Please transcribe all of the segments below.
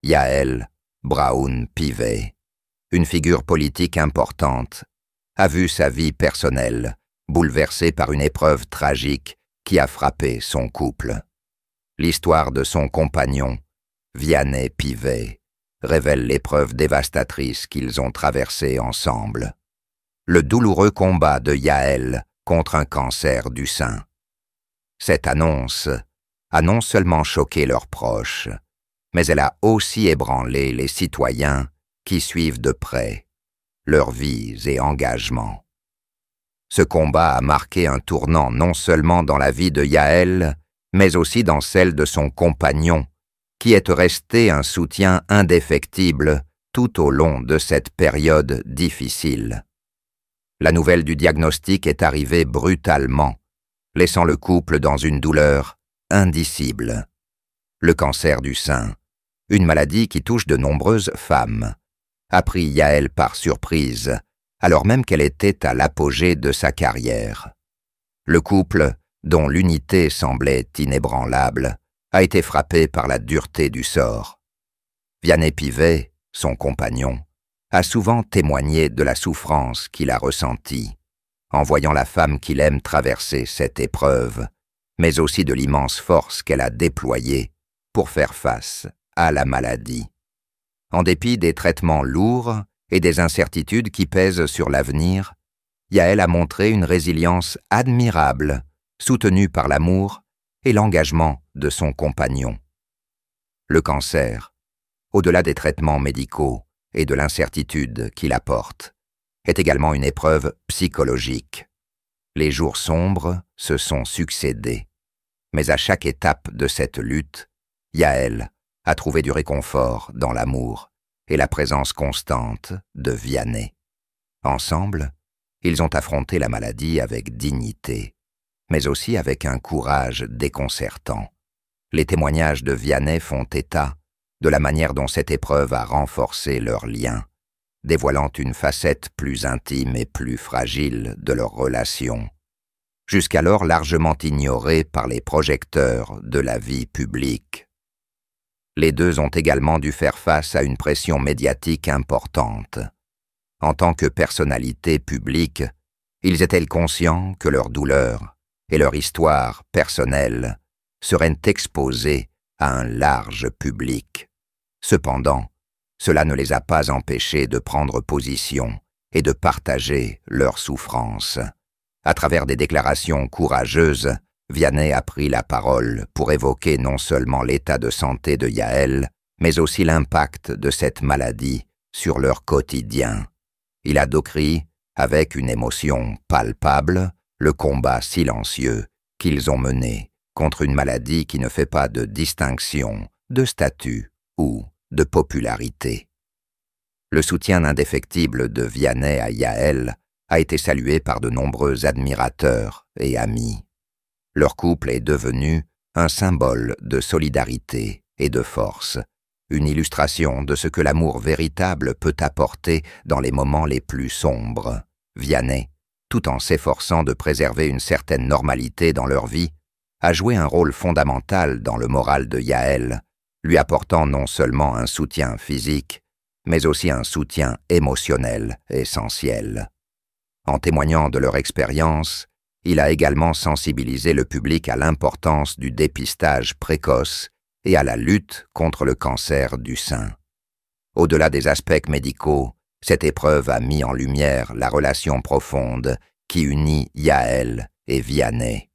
Yaël Braun-Pivet, une figure politique importante, a vu sa vie personnelle bouleversée par une épreuve tragique qui a frappé son couple. L'histoire de son compagnon, Vianney Pivet, révèle l'épreuve dévastatrice qu'ils ont traversée ensemble. Le douloureux combat de Yaël contre un cancer du sein. Cette annonce a non seulement choqué leurs proches, mais elle a aussi ébranlé les citoyens qui suivent de près leurs vies et engagements. Ce combat a marqué un tournant non seulement dans la vie de Yaël, mais aussi dans celle de son compagnon, qui est resté un soutien indéfectible tout au long de cette période difficile. La nouvelle du diagnostic est arrivée brutalement, laissant le couple dans une douleur indicible. Le cancer du sein, une maladie qui touche de nombreuses femmes, a pris Yaël par surprise, alors même qu'elle était à l'apogée de sa carrière. Le couple, dont l'unité semblait inébranlable, a été frappé par la dureté du sort. Vianney Pivet, son compagnon, a souvent témoigné de la souffrance qu'il a ressentie, en voyant la femme qu'il aime traverser cette épreuve, mais aussi de l'immense force qu'elle a déployée pour faire face à la maladie. En dépit des traitements lourds et des incertitudes qui pèsent sur l'avenir, Yaël a montré une résilience admirable, soutenue par l'amour et l'engagement de son compagnon. Le cancer, au-delà des traitements médicaux et de l'incertitude qu'il apporte, est également une épreuve psychologique. Les jours sombres se sont succédés, mais à chaque étape de cette lutte, Yaël a trouvé du réconfort dans l'amour et la présence constante de Vianney. Ensemble, ils ont affronté la maladie avec dignité, mais aussi avec un courage déconcertant. Les témoignages de Vianney font état de la manière dont cette épreuve a renforcé leur lien, dévoilant une facette plus intime et plus fragile de leur relation, jusqu'alors largement ignorée par les projecteurs de la vie publique. Les deux ont également dû faire face à une pression médiatique importante. En tant que personnalités publiques, ils étaient conscients que leur douleur et leur histoire personnelle seraient exposées à un large public. Cependant, cela ne les a pas empêchés de prendre position et de partager leurs souffrances. À travers des déclarations courageuses, Vianney a pris la parole pour évoquer non seulement l'état de santé de Yaël, mais aussi l'impact de cette maladie sur leur quotidien. Il a décrit, avec une émotion palpable, le combat silencieux qu'ils ont mené contre une maladie qui ne fait pas de distinction, de statut ou de popularité. Le soutien indéfectible de Vianney à Yaël a été salué par de nombreux admirateurs et amis. Leur couple est devenu un symbole de solidarité et de force, une illustration de ce que l'amour véritable peut apporter dans les moments les plus sombres. Vianney, tout en s'efforçant de préserver une certaine normalité dans leur vie, a joué un rôle fondamental dans le moral de Yaël, lui apportant non seulement un soutien physique, mais aussi un soutien émotionnel essentiel. En témoignant de leur expérience, il a également sensibilisé le public à l'importance du dépistage précoce et à la lutte contre le cancer du sein. Au-delà des aspects médicaux, cette épreuve a mis en lumière la relation profonde qui unit Yaël et Vianney.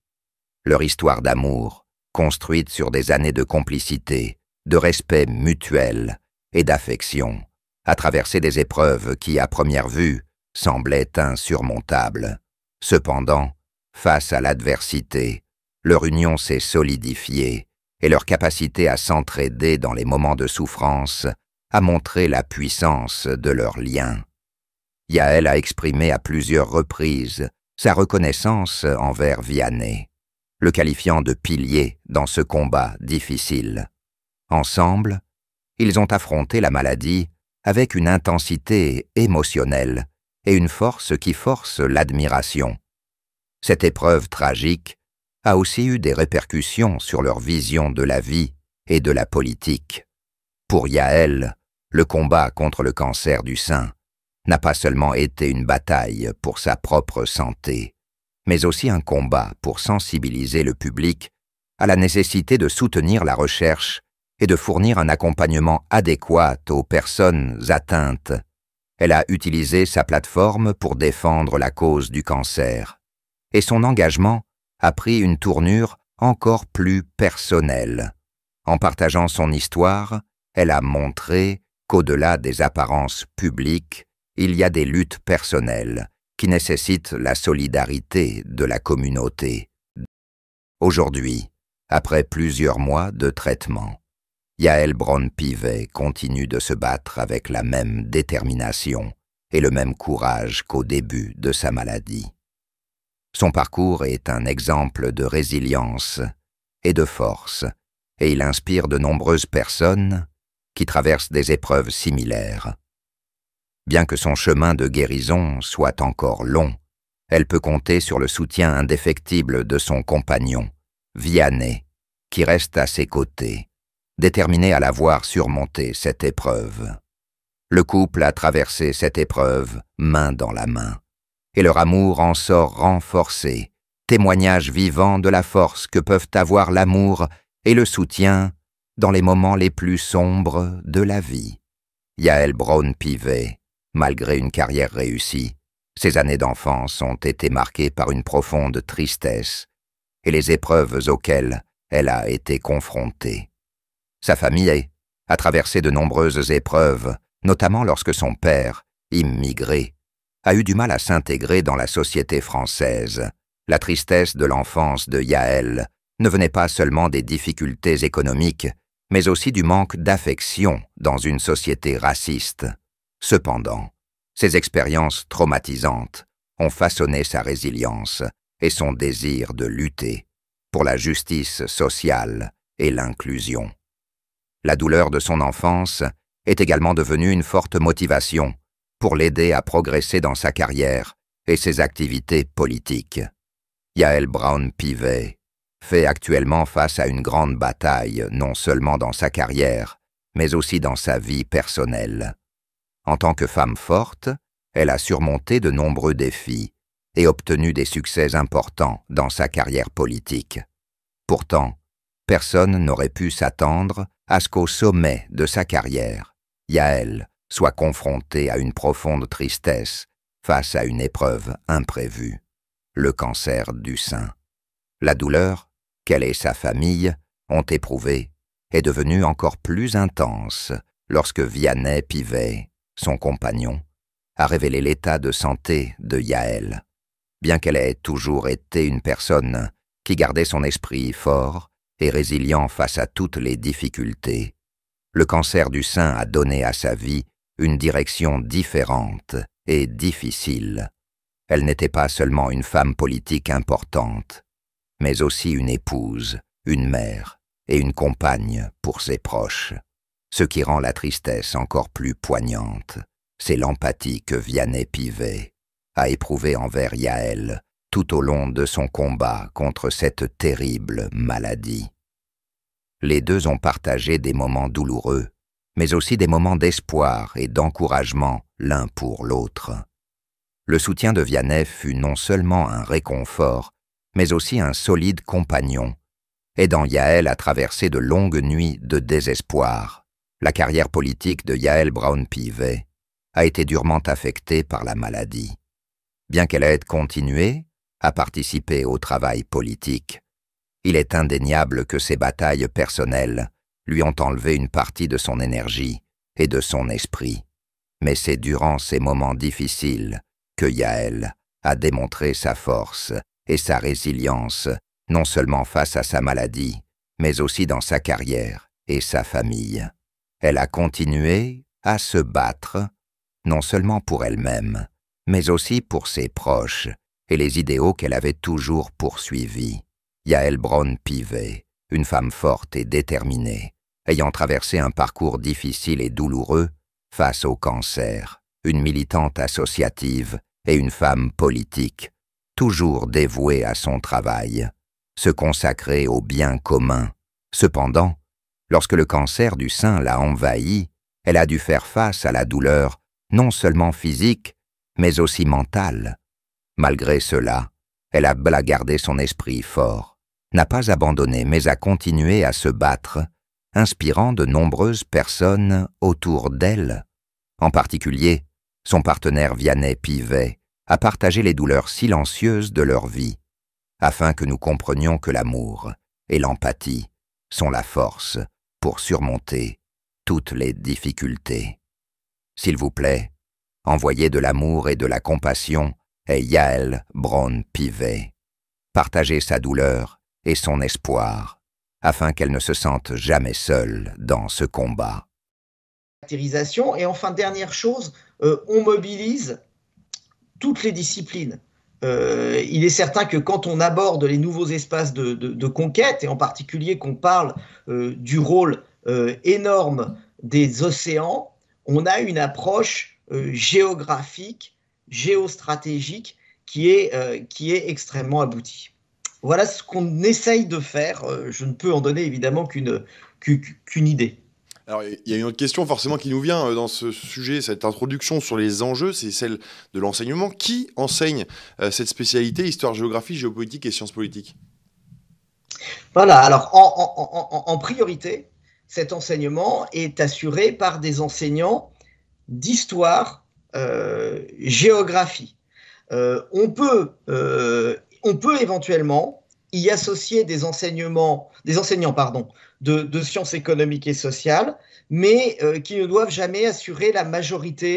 Leur histoire d'amour, construite sur des années de complicité, de respect mutuel et d'affection, a traversé des épreuves qui, à première vue, semblaient insurmontables. Cependant, face à l'adversité, leur union s'est solidifiée et leur capacité à s'entraider dans les moments de souffrance a montré la puissance de leur lien. Yaël a exprimé à plusieurs reprises sa reconnaissance envers Vianney, le qualifiant de pilier dans ce combat difficile. Ensemble, ils ont affronté la maladie avec une intensité émotionnelle et une force qui force l'admiration. Cette épreuve tragique a aussi eu des répercussions sur leur vision de la vie et de la politique. Pour Yael, le combat contre le cancer du sein n'a pas seulement été une bataille pour sa propre santé, mais aussi un combat pour sensibiliser le public à la nécessité de soutenir la recherche et de fournir un accompagnement adéquat aux personnes atteintes. Elle a utilisé sa plateforme pour défendre la cause du cancer. Et son engagement a pris une tournure encore plus personnelle. En partageant son histoire, elle a montré qu'au-delà des apparences publiques, il y a des luttes personnelles qui nécessitent la solidarité de la communauté. Aujourd'hui, après plusieurs mois de traitement, Yael Braun-Pivet continue de se battre avec la même détermination et le même courage qu'au début de sa maladie. Son parcours est un exemple de résilience et de force, et il inspire de nombreuses personnes qui traversent des épreuves similaires. Bien que son chemin de guérison soit encore long, elle peut compter sur le soutien indéfectible de son compagnon, Vianney, qui reste à ses côtés, déterminé à la voir surmonter cette épreuve. Le couple a traversé cette épreuve main dans la main, et leur amour en sort renforcé, témoignage vivant de la force que peuvent avoir l'amour et le soutien dans les moments les plus sombres de la vie. Yael Braun-Pivet, malgré une carrière réussie, ses années d'enfance ont été marquées par une profonde tristesse et les épreuves auxquelles elle a été confrontée. Sa famille a traversé de nombreuses épreuves, notamment lorsque son père, immigré, a eu du mal à s'intégrer dans la société française. La tristesse de l'enfance de Yael ne venait pas seulement des difficultés économiques, mais aussi du manque d'affection dans une société raciste. Cependant, ces expériences traumatisantes ont façonné sa résilience et son désir de lutter pour la justice sociale et l'inclusion. La douleur de son enfance est également devenue une forte motivation pour l'aider à progresser dans sa carrière et ses activités politiques. Yael Braun-Pivet fait actuellement face à une grande bataille, non seulement dans sa carrière, mais aussi dans sa vie personnelle. En tant que femme forte, elle a surmonté de nombreux défis et obtenu des succès importants dans sa carrière politique. Pourtant, personne n'aurait pu s'attendre à ce qu'au sommet de sa carrière, Yael soit confrontée à une profonde tristesse face à une épreuve imprévue, le cancer du sein. La douleur qu'elle et sa famille ont éprouvée est devenue encore plus intense lorsque Vianney Pivet, son compagnon, a révélé l'état de santé de Yael. Bien qu'elle ait toujours été une personne qui gardait son esprit fort et résilient face à toutes les difficultés, le cancer du sein a donné à sa vie une direction différente et difficile. Elle n'était pas seulement une femme politique importante, mais aussi une épouse, une mère et une compagne pour ses proches. Ce qui rend la tristesse encore plus poignante, c'est l'empathie que Vianney Pivet a éprouvée envers Yael tout au long de son combat contre cette terrible maladie. Les deux ont partagé des moments douloureux, mais aussi des moments d'espoir et d'encouragement l'un pour l'autre. Le soutien de Vianney fut non seulement un réconfort, mais aussi un solide compagnon, aidant Yael à traverser de longues nuits de désespoir. La carrière politique de Yael Braun-Pivet a été durement affectée par la maladie. Bien qu'elle ait continué à participer au travail politique, il est indéniable que ses batailles personnelles lui ont enlevé une partie de son énergie et de son esprit. Mais c'est durant ces moments difficiles que Yael a démontré sa force et sa résilience, non seulement face à sa maladie, mais aussi dans sa carrière et sa famille. Elle a continué à se battre, non seulement pour elle-même, mais aussi pour ses proches et les idéaux qu'elle avait toujours poursuivis. Yael Braun-Pivet, une femme forte et déterminée, ayant traversé un parcours difficile et douloureux face au cancer, une militante associative et une femme politique, toujours dévouée à son travail, se consacrer au bien commun. Cependant, Lorsque le cancer du sein l'a envahie, elle a dû faire face à la douleur, non seulement physique, mais aussi mentale. Malgré cela, elle a gardé son esprit fort, n'a pas abandonné mais a continué à se battre, inspirant de nombreuses personnes autour d'elle. En particulier, son partenaire Vianney Pivet a partagé les douleurs silencieuses de leur vie, afin que nous comprenions que l'amour et l'empathie sont la force pour surmonter toutes les difficultés. S'il vous plaît, envoyez de l'amour et de la compassion à Yael Braun-Pivet. Partagez sa douleur et son espoir, afin qu'elle ne se sente jamais seule dans ce combat. Et enfin, dernière chose, on mobilise toutes les disciplines. Il est certain que quand on aborde les nouveaux espaces de conquête, et en particulier qu'on parle du rôle énorme des océans, on a une approche géographique, géostratégique qui est extrêmement aboutie. Voilà ce qu'on essaye de faire. Je ne peux en donner évidemment qu'une idée. Alors, il y a une autre question forcément qui nous vient dans ce sujet, cette introduction sur les enjeux, c'est celle de l'enseignement. Qui enseigne cette spécialité, histoire, géographie, géopolitique et sciences politiques? Voilà, alors en priorité, cet enseignement est assuré par des enseignants d'histoire, géographie. On peut éventuellement y associer des enseignants de sciences économiques et sociales, mais qui ne doivent jamais assurer la majorité